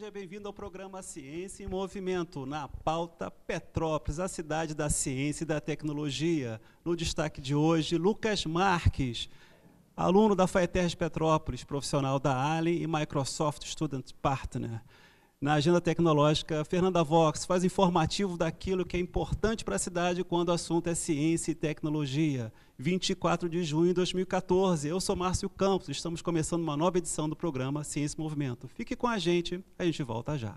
seja bem-vindo ao programa Ciência em Movimento, na pauta Petrópolis, a cidade da ciência e da tecnologia. No destaque de hoje, Lucas Marques, aluno da FAETERJ Petrópolis, profissional da Allen e Microsoft Student Partner. Na agenda tecnológica, Fernanda Vox faz informativo daquilo que é importante para a cidade quando o assunto é ciência e tecnologia. 24 de junho de 2014, eu sou Márcio Campos, estamos começando uma nova edição do programa Ciência e Movimento. Fique com a gente volta já.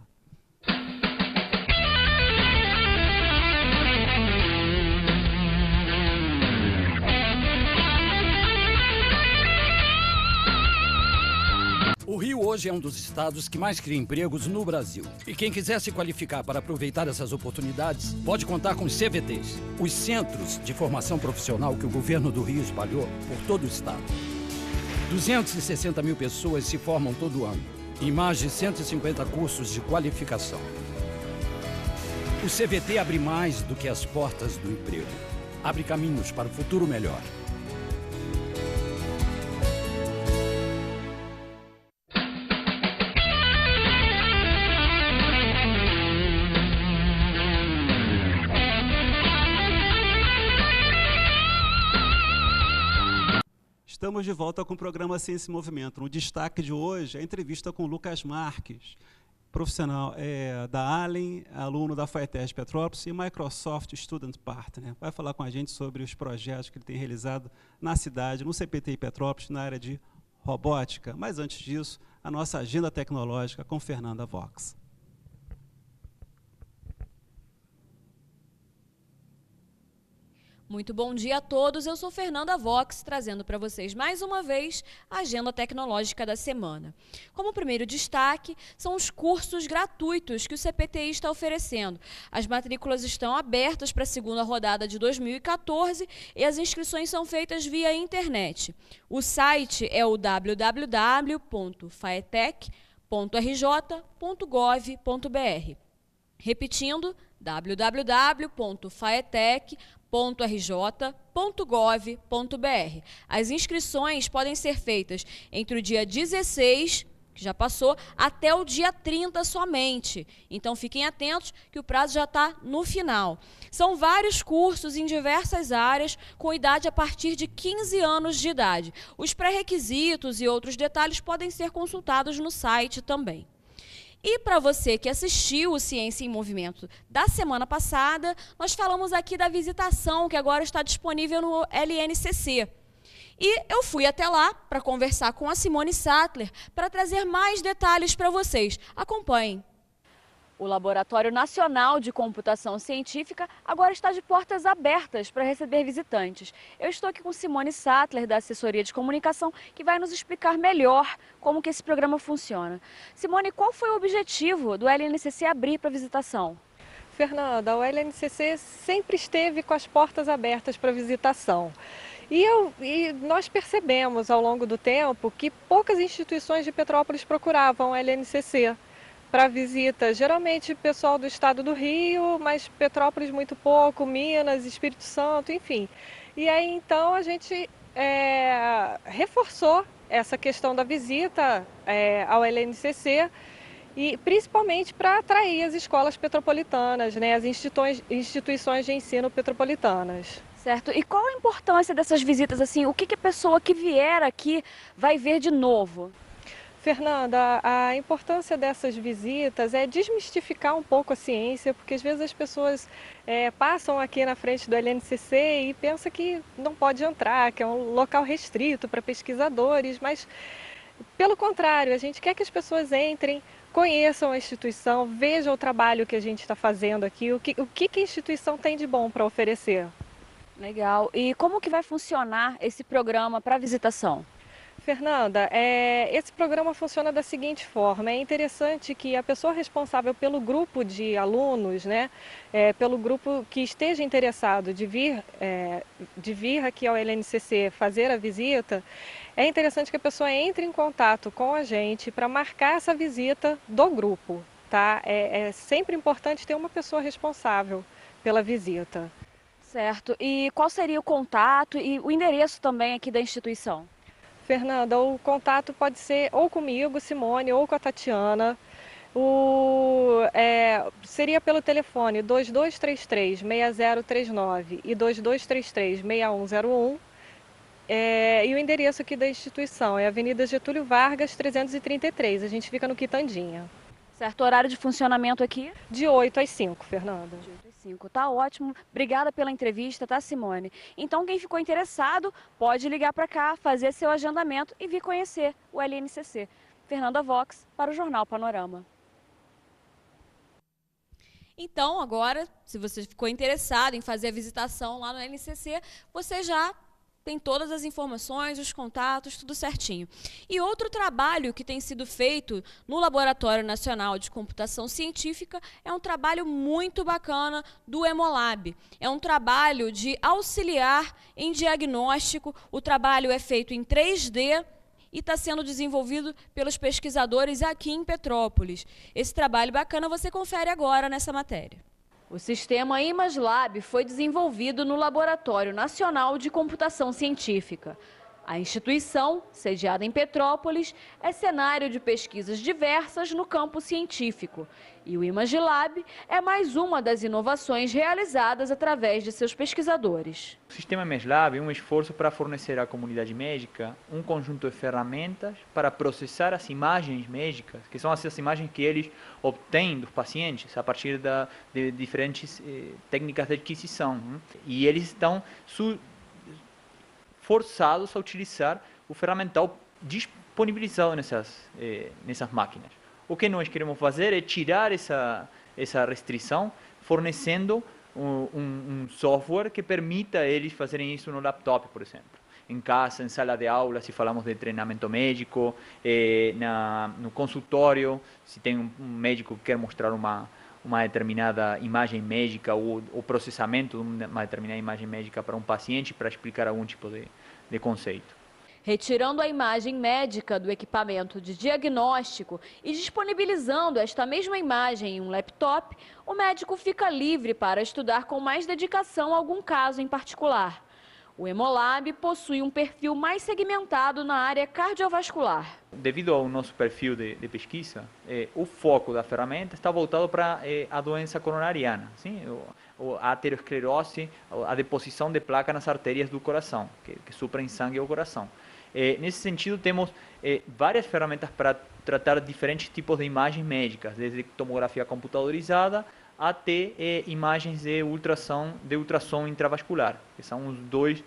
O Rio hoje é um dos estados que mais cria empregos no Brasil. E quem quiser se qualificar para aproveitar essas oportunidades, pode contar com os CVTs, os Centros de Formação Profissional que o governo do Rio espalhou por todo o estado. 260 mil pessoas se formam todo ano, em mais de 150 cursos de qualificação. O CVT abre mais do que as portas do emprego. Abre caminhos para o futuro melhor. Estamos de volta com o programa Ciência e Movimento. No destaque de hoje, a entrevista com Lucas Marques, profissional da Allen, aluno da FAETERJ Petrópolis e Microsoft Student Partner. Vai falar com a gente sobre os projetos que ele tem realizado na cidade, no CPTI Petrópolis, na área de robótica. Mas antes disso, a nossa agenda tecnológica com Fernanda Vox. Muito bom dia a todos, eu sou Fernanda Vox, trazendo para vocês mais uma vez a agenda tecnológica da semana. Como primeiro destaque, são os cursos gratuitos que o CPTI está oferecendo. As matrículas estão abertas para a segunda rodada de 2014 e as inscrições são feitas via internet. O site é o www.faetec.rj.gov.br. Repetindo, www.faetec.rj.gov.br. As inscrições podem ser feitas entre o dia 16, que já passou, até o dia 30 somente. Então fiquem atentos que o prazo já está no final. São vários cursos em diversas áreas, com idade a partir de 15 anos de idade. Os pré-requisitos e outros detalhes podem ser consultados no site também. E para você que assistiu o Ciência em Movimento da semana passada, nós falamos aqui da visitação que agora está disponível no LNCC. E eu fui até lá para conversar com a Simone Sattler para trazer mais detalhes para vocês. Acompanhem. O Laboratório Nacional de Computação Científica agora está de portas abertas para receber visitantes. Eu estou aqui com Simone Sattler, da Assessoria de Comunicação, que vai nos explicar melhor como que esse programa funciona. Simone, qual foi o objetivo do LNCC abrir para visitação? Fernanda, o LNCC sempre esteve com as portas abertas para visitação. E nós percebemos ao longo do tempo que poucas instituições de Petrópolis procuravam o LNCC para visita, geralmente pessoal do estado do Rio, mas Petrópolis muito pouco, Minas, Espírito Santo, enfim. E aí então a gente reforçou essa questão da visita ao LNCC, e principalmente para atrair as escolas petropolitanas, né, as instituições de ensino petropolitanas. Certo. E qual a importância dessas visitas? Assim, o que a pessoa que vier aqui vai ver de novo? Fernanda, a importância dessas visitas é desmistificar um pouco a ciência, porque às vezes as pessoas passam aqui na frente do LNCC e pensam que não pode entrar, que é um local restrito para pesquisadores, mas pelo contrário, a gente quer que as pessoas entrem, conheçam a instituição, vejam o trabalho que a gente está fazendo aqui, o que a instituição tem de bom para oferecer. Legal. E como que vai funcionar esse programa para visitação? Fernanda, esse programa funciona da seguinte forma: é interessante que a pessoa responsável pelo grupo de alunos, né, pelo grupo que esteja interessado de vir aqui ao LNCC fazer a visita, é interessante que a pessoa entre em contato com a gente para marcar essa visita do grupo, tá? É sempre importante ter uma pessoa responsável pela visita. Certo. E qual seria o contato e o endereço também aqui da instituição? Fernanda, o contato pode ser ou comigo, Simone, ou com a Tatiana. Seria pelo telefone 2233-6039 e 2233-6101. E o endereço aqui da instituição é Avenida Getúlio Vargas, 333. A gente fica no Quitandinha. Certo, horário de funcionamento aqui? De 8 às 5, Fernanda. De 8 às 5, tá ótimo. Obrigada pela entrevista, tá, Simone? Então, quem ficou interessado pode ligar para cá, fazer seu agendamento e vir conhecer o LNCC. Fernanda Vox, para o Jornal Panorama. Então, agora, se você ficou interessado em fazer a visitação lá no LNCC, você já tem todas as informações, os contatos, tudo certinho. E outro trabalho que tem sido feito no Laboratório Nacional de Computação Científica é um trabalho muito bacana do Hemolab. É um trabalho de auxiliar em diagnóstico. O trabalho é feito em 3D e está sendo desenvolvido pelos pesquisadores aqui em Petrópolis. Esse trabalho bacana você confere agora nessa matéria. O sistema ImageLab foi desenvolvido no Laboratório Nacional de Computação Científica. A instituição, sediada em Petrópolis, é cenário de pesquisas diversas no campo científico. E o ImageLab é mais uma das inovações realizadas através de seus pesquisadores. O sistema ImageLab é um esforço para fornecer à comunidade médica um conjunto de ferramentas para processar as imagens médicas, que são essas imagens que eles obtêm dos pacientes a partir de diferentes técnicas de aquisição. E eles estão forçados a utilizar o ferramental disponibilizado nessas máquinas. O que nós queremos fazer é tirar essa restrição, fornecendo um software que permita a eles fazerem isso no laptop, por exemplo. Em casa, em sala de aula, se falamos de treinamento médico, no consultório, se tem um médico que quer mostrar uma determinada imagem médica ou o processamento de uma determinada imagem médica para um paciente para explicar algum tipo de conceito. Retirando a imagem médica do equipamento de diagnóstico e disponibilizando esta mesma imagem em um laptop, o médico fica livre para estudar com mais dedicação algum caso em particular. O Hemolab possui um perfil mais segmentado na área cardiovascular. Devido ao nosso perfil de pesquisa, o foco da ferramenta está voltado para a doença coronariana, sim? A aterosclerose, a deposição de placa nas artérias do coração, que suprem sangue ao coração. Nesse sentido, temos várias ferramentas para tratar diferentes tipos de imagens médicas, desde tomografia computadorizada até imagens de ultrassom intravascular, que são os dois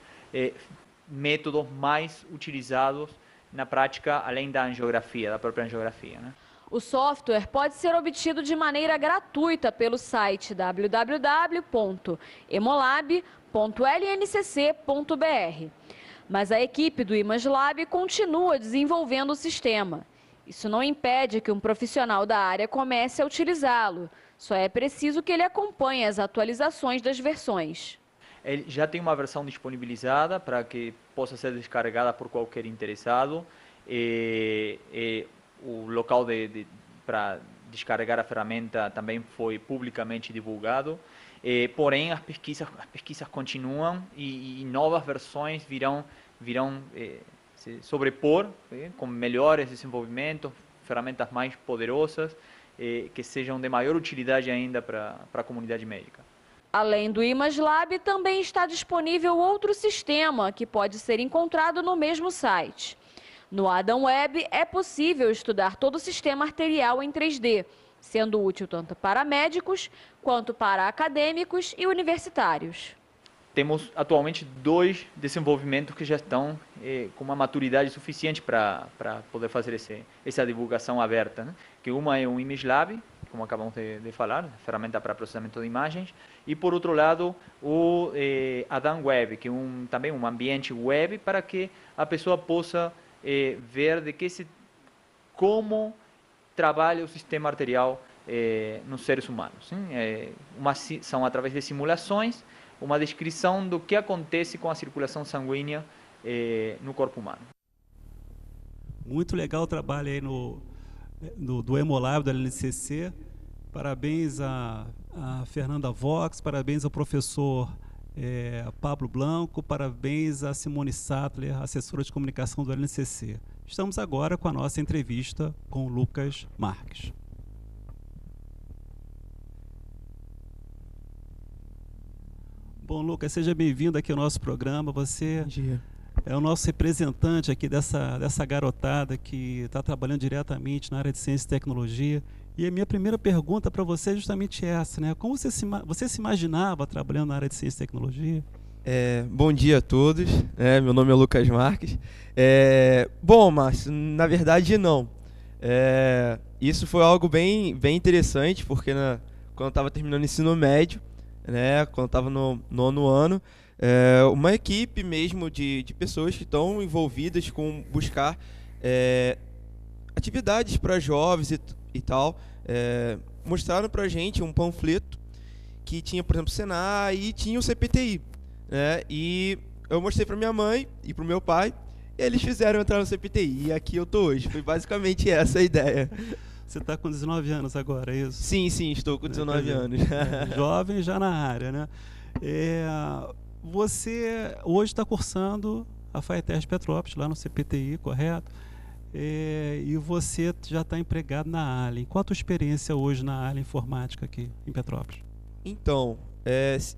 métodos mais utilizados na prática, além da própria angiografia, né? O software pode ser obtido de maneira gratuita pelo site www.hemolab.lncc.br. Mas a equipe do ImageLab continua desenvolvendo o sistema. Isso não impede que um profissional da área comece a utilizá-lo. Só é preciso que ele acompanhe as atualizações das versões. Ele já tem uma versão disponibilizada para que possa ser descarregada por qualquer interessado. O local para descarregar a ferramenta também foi publicamente divulgado. Porém, as pesquisas continuam e novas versões virão se sobrepor com melhores desenvolvimentos, ferramentas mais poderosas, que sejam de maior utilidade ainda para a comunidade médica. Além do ImageLab, também está disponível outro sistema que pode ser encontrado no mesmo site. No Adam Web é possível estudar todo o sistema arterial em 3D, sendo útil tanto para médicos quanto para acadêmicos e universitários. Temos atualmente 2 desenvolvimentos que já estão com uma maturidade suficiente para poder fazer essa divulgação aberta, né? Que uma é o ImageLab, como acabamos de falar, ferramenta para processamento de imagens, e por outro lado o Adam Web, que é também um ambiente web para que a pessoa possa ver como trabalha o sistema arterial nos seres humanos. São através de simulações, uma descrição do que acontece com a circulação sanguínea no corpo humano. Muito legal o trabalho aí do Hemolab, do LNCC. Parabéns a Fernanda Vox, parabéns ao professor Pablo Blanco, parabéns a Simone Sattler, assessora de comunicação do LNCC. Estamos agora com a nossa entrevista com o Lucas Marques. Bom, Lucas, seja bem-vindo aqui ao nosso programa. Você Bom dia. é o nosso representante aqui dessa garotada que está trabalhando diretamente na área de ciência e tecnologia. E a minha primeira pergunta para você é justamente essa, né? Como você se imaginava trabalhando na área de ciência e tecnologia? Bom dia a todos. Meu nome é Lucas Marques. Bom, Márcio, na verdade não. Isso foi algo bem interessante, porque quando eu estava terminando o ensino médio, né, quando eu estava no 9º ano, uma equipe mesmo de pessoas que estão envolvidas com buscar atividades para jovens e tal, mostraram para a gente um panfleto que tinha, por exemplo, o Senai e tinha o CPTI, né? E eu mostrei para minha mãe e para o meu pai, e eles fizeram entrar no CPTI, e aqui eu tô hoje. Foi basicamente essa a ideia. Você está com 19 anos agora, é isso? Sim, estou com 19 anos. Jovem já na área, né? Você hoje está cursando a FATERJ Petrópolis, lá no CPTI, correto? E você já está empregado na Allen. Qual a tua experiência hoje na Allen Informática aqui em Petrópolis? Então,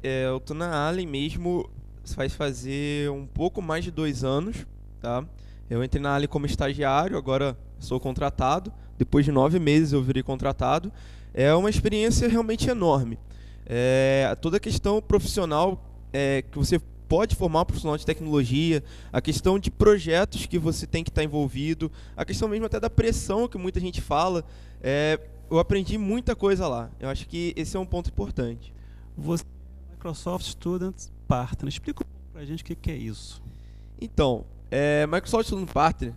eu estou na Allen mesmo, vai fazer um pouco mais de 2 anos, tá? Eu entrei na Allen como estagiário, agora sou contratado. Depois de 9 meses eu virei contratado. É uma experiência realmente enorme. Toda a questão profissional que você pode formar um profissional de tecnologia, a questão de projetos que você tem que estar envolvido, a questão mesmo até da pressão que muita gente fala, eu aprendi muita coisa lá. Eu acho que esse é um ponto importante. Você é Microsoft Student Partner. Explica um pouco para a gente o que é isso. Então, Microsoft Student Partner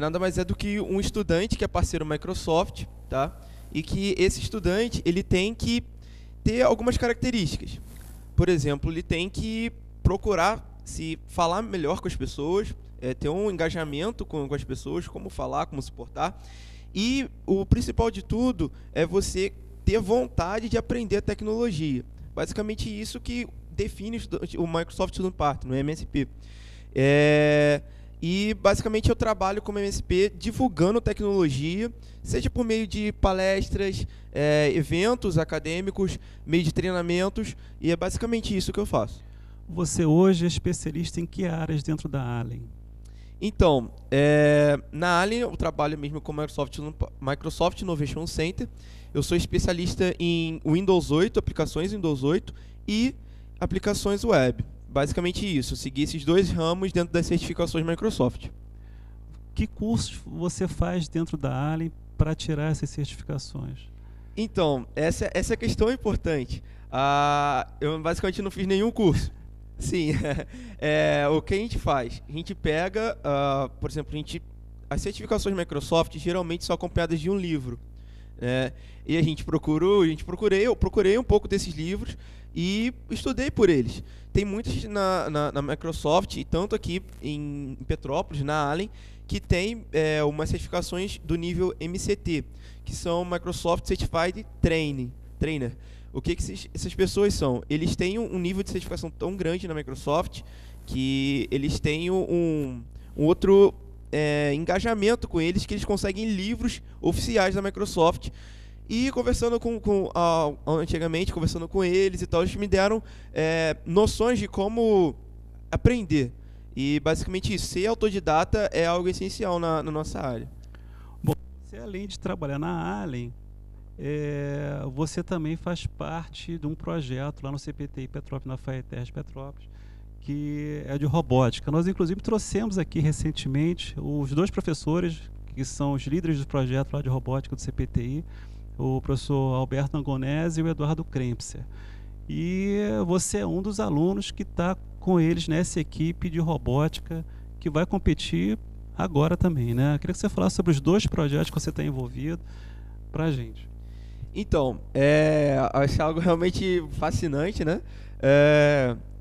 nada mais é do que um estudante que é parceiro Microsoft, tá? E que esse estudante ele tem que ter algumas características. Por exemplo, ele tem que procurar se falar melhor com as pessoas, ter um engajamento com as pessoas, como falar, como se portar. E o principal de tudo é você ter vontade de aprender a tecnologia. Basicamente isso que define o Microsoft Student Partner, no MSP. E basicamente eu trabalho como MSP divulgando tecnologia, seja por meio de palestras, eventos acadêmicos, meio de treinamentos, e é basicamente isso que eu faço. Você hoje é especialista em que áreas dentro da Allen? Então, na Allen eu trabalho mesmo com Microsoft Innovation Center. Eu sou especialista em Windows 8, aplicações Windows 8 e aplicações web. Basicamente isso, seguir esses 2 ramos dentro das certificações Microsoft. Que cursos você faz dentro da Allen para tirar essas certificações? Então, essa questão é importante. Eu basicamente não fiz nenhum curso. Sim, o que a gente faz? A gente pega, por exemplo, as certificações Microsoft geralmente são acompanhadas de um livro. E eu procurei um pouco desses livros e estudei por eles. Tem muitos na Microsoft, e tanto aqui em Petrópolis, na Allen, que tem umas certificações do nível MCT, que são Microsoft Certified Trainer. O que essas pessoas são? Eles têm um nível de certificação tão grande na Microsoft que eles têm um outro engajamento com eles, que eles conseguem livros oficiais da Microsoft. E conversando antigamente, conversando com eles e tal, eles me deram noções de como aprender. E basicamente isso, ser autodidata é algo essencial na nossa área. Bom, você além de trabalhar na Allen, você também faz parte de um projeto lá no CPTI Petrópolis, na FATERJ Petrópolis, que é de robótica. Nós, inclusive, trouxemos aqui recentemente os 2 professores, que são os líderes do projeto lá de robótica do CPTI, o professor Alberto Angonese e o Eduardo Krempser. E você é um dos alunos que está com eles nessa equipe de robótica que vai competir agora também, né? Eu queria que você falasse sobre os 2 projetos que você está envolvido para a gente. Então, acho algo realmente fascinante, né?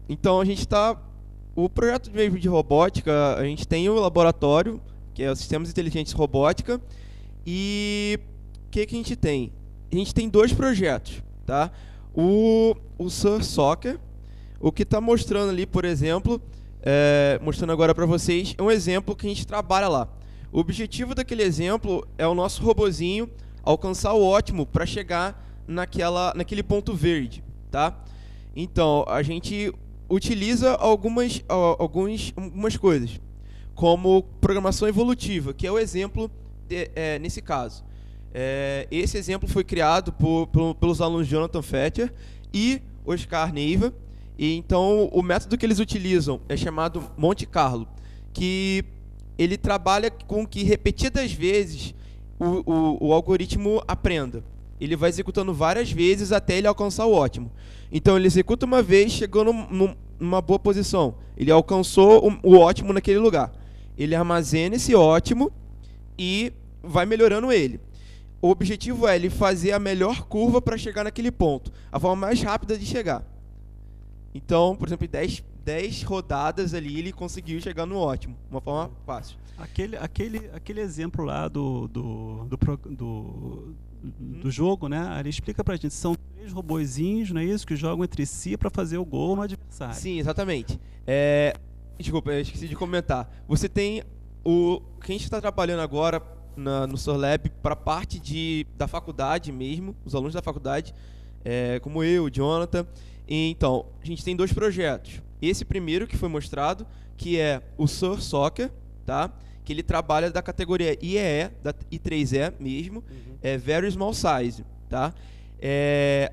Então, a gente está... O projeto mesmo de robótica, a gente tem o laboratório, que é o Sistemas Inteligentes Robótica, e o que a gente tem? A gente tem 2 projetos, tá? O Sur Soccer, o que está mostrando ali, por exemplo, mostrando agora para vocês, é um exemplo que a gente trabalha lá. O objetivo daquele exemplo é o nosso robozinho alcançar o ótimo para chegar naquele ponto verde, tá? Então, a gente utiliza algumas coisas, como programação evolutiva, que é o exemplo nesse caso. Esse exemplo foi criado pelos alunos Jonathan Fetcher e Oscar Neiva. E então, o método que eles utilizam é chamado Monte Carlo, que ele trabalha com que repetidas vezes o algoritmo aprenda. Ele vai executando várias vezes até ele alcançar o ótimo. Então, ele executa uma vez, chegou numa boa posição. Ele alcançou o ótimo naquele lugar. Ele armazena esse ótimo e vai melhorando ele. O objetivo é ele fazer a melhor curva para chegar naquele ponto. A forma mais rápida de chegar. Então, por exemplo, em 10 rodadas ali, ele conseguiu chegar no ótimo. Uma forma fácil. Aquele exemplo lá do jogo, né? Ele explica pra gente, são 3 robozinhos, não é isso? Que jogam entre si para fazer o gol no adversário. Sim, exatamente. Desculpa, eu esqueci de comentar. Você tem quem está trabalhando agora no SorLab para a parte da faculdade mesmo, os alunos da faculdade, como eu, o Jonathan. Então, a gente tem 2 projetos. Esse primeiro que foi mostrado, que é o Sur Soccer, tá? Que ele trabalha da categoria IEE, da I3E mesmo, Very Small Size, tá?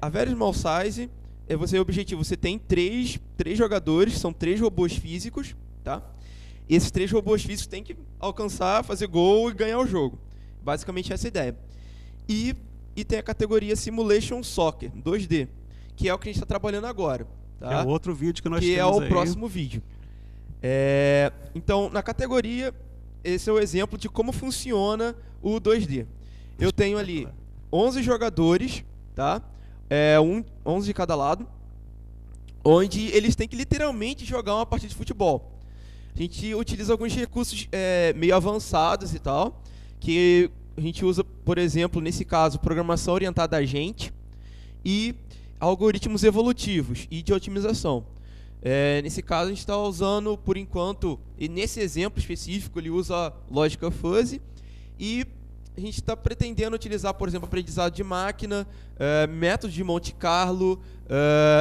A Very Small Size, o objetivo, você tem 3 jogadores, são 3 robôs físicos, tá? Esses 3 robôs físicos têm que alcançar, fazer gol e ganhar o jogo. Basicamente essa é a ideia. E tem a categoria Simulation Soccer, 2D, que é o que a gente está trabalhando agora. Tá? Que é o outro vídeo que nós temos que é o aí. próximo vídeo. Então, na categoria, esse é o exemplo de como funciona o 2D. Eu tenho ali 11 jogadores, tá? 11 de cada lado, onde eles têm que literalmente jogar uma partida de futebol. A gente utiliza alguns recursos meio avançados e tal, que a gente usa, por exemplo, nesse caso, programação orientada a gente e algoritmos evolutivos e de otimização. Nesse caso, a gente está usando, por enquanto, e nesse exemplo específico, ele usa lógica fuzzy, e a gente está pretendendo utilizar, por exemplo, aprendizado de máquina, métodos de Monte Carlo,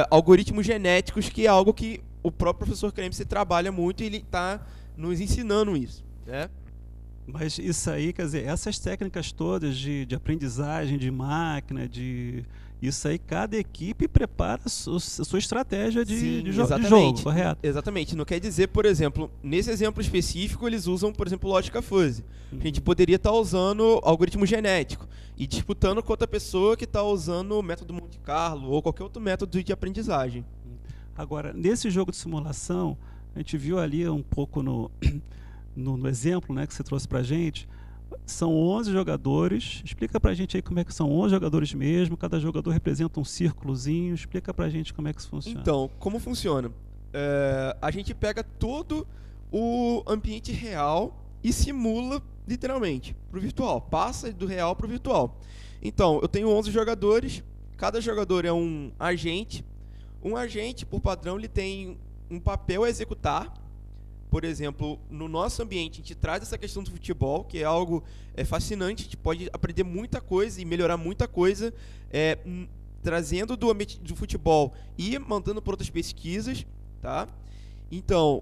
algoritmos genéticos, que é algo que o próprio professor Kremser trabalha muito e ele está nos ensinando isso, né? Mas isso aí, quer dizer, essas técnicas todas de aprendizagem de máquina, isso aí, cada equipe prepara a sua estratégia de jogo, correto? Exatamente. Não quer dizer, por exemplo, nesse exemplo específico, eles usam, por exemplo, lógica fuzzy. A gente poderia estar usando algoritmo genético e disputando com outra pessoa que está usando o método Monte Carlo ou qualquer outro método de aprendizagem. Agora, nesse jogo de simulação, a gente viu ali um pouco no exemplo, né, que você trouxe para a gente. São 11 jogadores. Explica pra gente aí como é que são 11 jogadores mesmo. Cada jogador representa um círculozinho. Explica pra gente como é que isso funciona. Então, como funciona? A gente pega todo o ambiente real e simula literalmente pro virtual. Passa do real pro virtual. Então, eu tenho 11 jogadores. Cada jogador é um agente. Um agente, por padrão, ele tem um papel a executar. Por exemplo, no nosso ambiente, a gente traz essa questão do futebol, que é algo fascinante, a gente pode aprender muita coisa e melhorar muita coisa, trazendo do ambiente do futebol e mandando para outras pesquisas, tá? Então,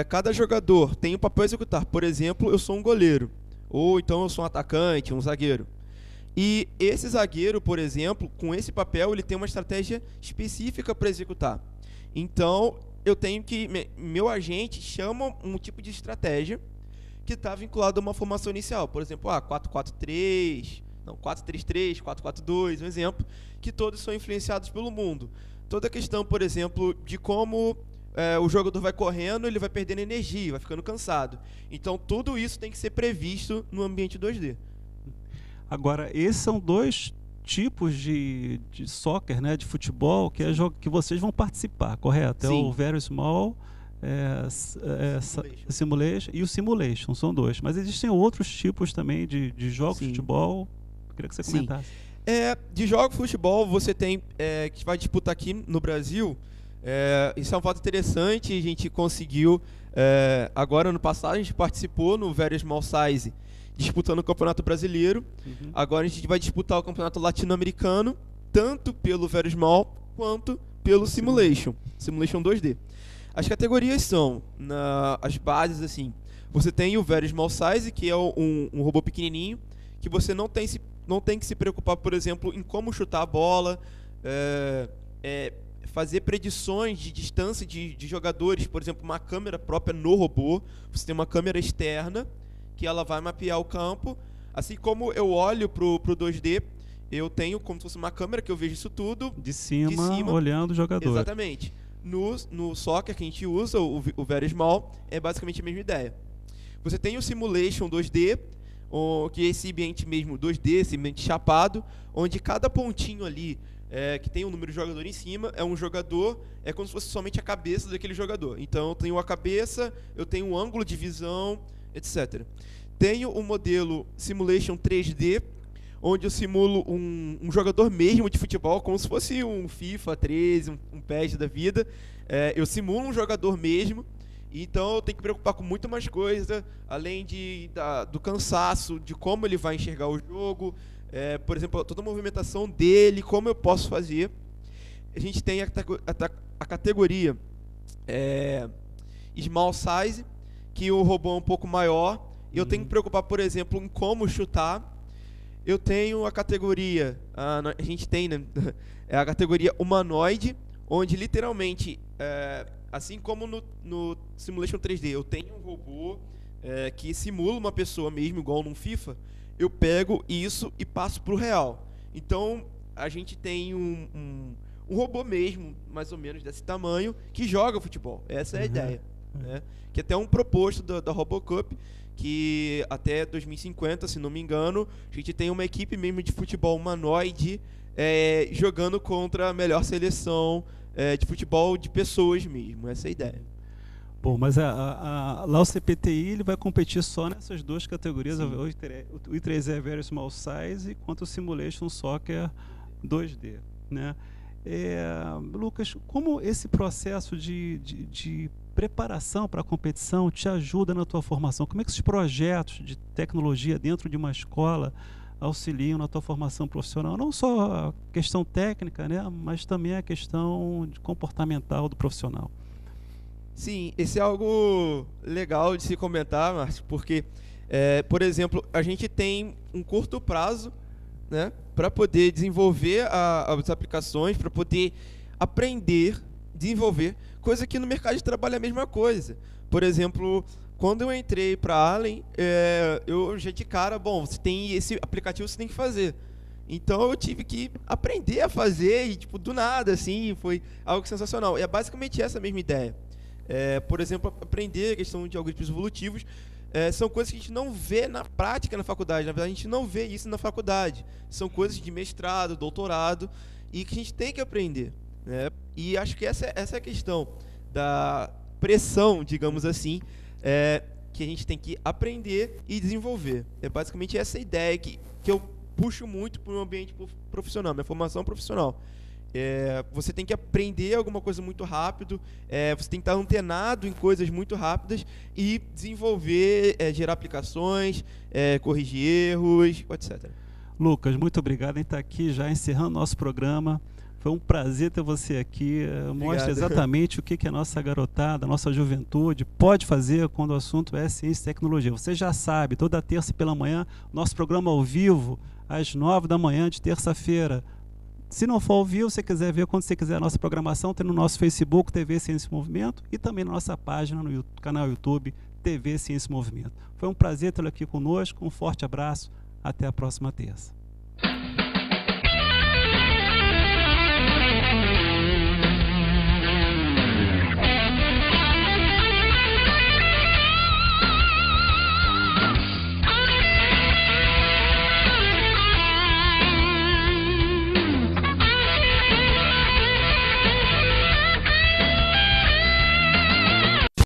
cada jogador tem um papel a executar. Por exemplo, eu sou um goleiro, ou então eu sou um atacante, um zagueiro. E esse zagueiro, por exemplo, com esse papel, ele tem uma estratégia específica para executar. Então, eu tenho que... Meu agente chama um tipo de estratégia que está vinculado a uma formação inicial. Por exemplo, 4-4-3, não, 4-3-3, 4-4-2, um exemplo, que todos são influenciados pelo mundo. Toda a questão, por exemplo, de como o jogador vai correndo, ele vai perdendo energia, vai ficando cansado. Então, tudo isso tem que ser previsto no ambiente 2D. Agora, esses são 2 tipos de soccer, né, de futebol, que é jogo que vocês vão participar, correto? Sim. É o Very Small Simulation e o Simulation, são 2. Mas existem outros tipos também de jogos de futebol. Eu queria que você comentasse. De jogos de futebol, você tem, que vai disputar aqui no Brasil, isso é um fato interessante, a gente conseguiu, agora ano passado a gente participou no Very Small Size, disputando o Campeonato Brasileiro. Agora a gente vai disputar o Campeonato Latino-Americano, tanto pelo Very Small quanto pelo Simulation 2D. As categorias são, as bases, assim, você tem o Very Small Size, que é um robô pequenininho, que você não tem que se preocupar, por exemplo, em como chutar a bola, fazer predições de distância de jogadores, por exemplo, uma câmera própria no robô. Você tem uma câmera externa, que ela vai mapear o campo. Assim como eu olho pro 2D, eu tenho como se fosse uma câmera que eu vejo isso tudo de cima olhando o jogador. Exatamente. No soccer que a gente usa, o Very Small, é basicamente a mesma ideia. Você tem o Simulation 2D, que é esse ambiente mesmo 2D, esse ambiente chapado, onde cada pontinho ali, que tem um número de jogador em cima, é um jogador, é como se fosse somente a cabeça daquele jogador. Então eu tenho a cabeça, eu tenho um ângulo de visão, etc. Tenho o modelo Simulation 3D, onde eu simulo um jogador mesmo de futebol, como se fosse um FIFA 13, um PES da vida. Eu simulo um jogador mesmo, então eu tenho que me preocupar com muito mais coisa, além do cansaço, de como ele vai enxergar o jogo, por exemplo, toda a movimentação dele, como eu posso fazer. A gente tem a categoria Small Size, que o robô é um pouco maior, e eu tenho que me preocupar, por exemplo, em como chutar. Eu tenho a categoria, a gente tem, né, a categoria humanoide, onde literalmente, assim como no Simulation 3D, eu tenho um robô que simula uma pessoa mesmo, igual num FIFA, eu pego isso e passo para o real. Então, a gente tem um robô mesmo, mais ou menos desse tamanho, que joga futebol. Essa é a ideia. Né? Que até um proposto da RoboCup, que até 2050, se não me engano, a gente tem uma equipe mesmo de futebol humanoide jogando contra a melhor seleção de futebol de pessoas mesmo. Essa é a ideia. Bom, mas lá o CPTI ele vai competir só nessas duas categorias, o I3E Very Small Size, quanto o Simulation Soccer 2D. Né? Lucas, como esse processo de preparação para a competição te ajuda na tua formação? Como é que esses projetos de tecnologia dentro de uma escola auxiliam na tua formação profissional? Não só a questão técnica, né, mas também a questão comportamental do profissional. Sim, esse é algo legal de se comentar, Márcio, porque, por exemplo, a gente tem um curto prazo, né, para poder desenvolver as aplicações, para poder aprender, desenvolver, coisa que no mercado de trabalho é a mesma coisa. Por exemplo, quando eu entrei para a Allen, eu já de cara, bom, você tem esse aplicativo, você tem que fazer. Então eu tive que aprender a fazer e, tipo, do nada, assim, foi algo sensacional. E é basicamente essa mesma ideia. Por exemplo, aprender a questão de algoritmos evolutivos são coisas que a gente não vê na prática na faculdade. Na verdade, a gente não vê isso na faculdade. São coisas de mestrado, doutorado, e que a gente tem que aprender. Né? E acho que essa é a questão da pressão, digamos assim, que a gente tem que aprender e desenvolver. É basicamente essa ideia que eu puxo muito para o meu ambiente profissional, minha formação profissional. Você tem que aprender alguma coisa muito rápido, você tem que estar antenado em coisas muito rápidas e desenvolver, gerar aplicações, corrigir erros, etc. Lucas, muito obrigado em estar aqui já encerrando nosso programa. Foi um prazer ter você aqui. Mostra exatamente o que a nossa garotada, a nossa juventude pode fazer quando o assunto é ciência e tecnologia. Você já sabe, toda terça pela manhã, nosso programa ao vivo, às 9 da manhã de terça-feira. Se não for ao vivo, se você quiser ver quando você quiser a nossa programação, tem no nosso Facebook, TV Ciência e Movimento, e também na nossa página no canal YouTube, TV Ciência e Movimento. Foi um prazer tê-lo aqui conosco, um forte abraço, até a próxima terça.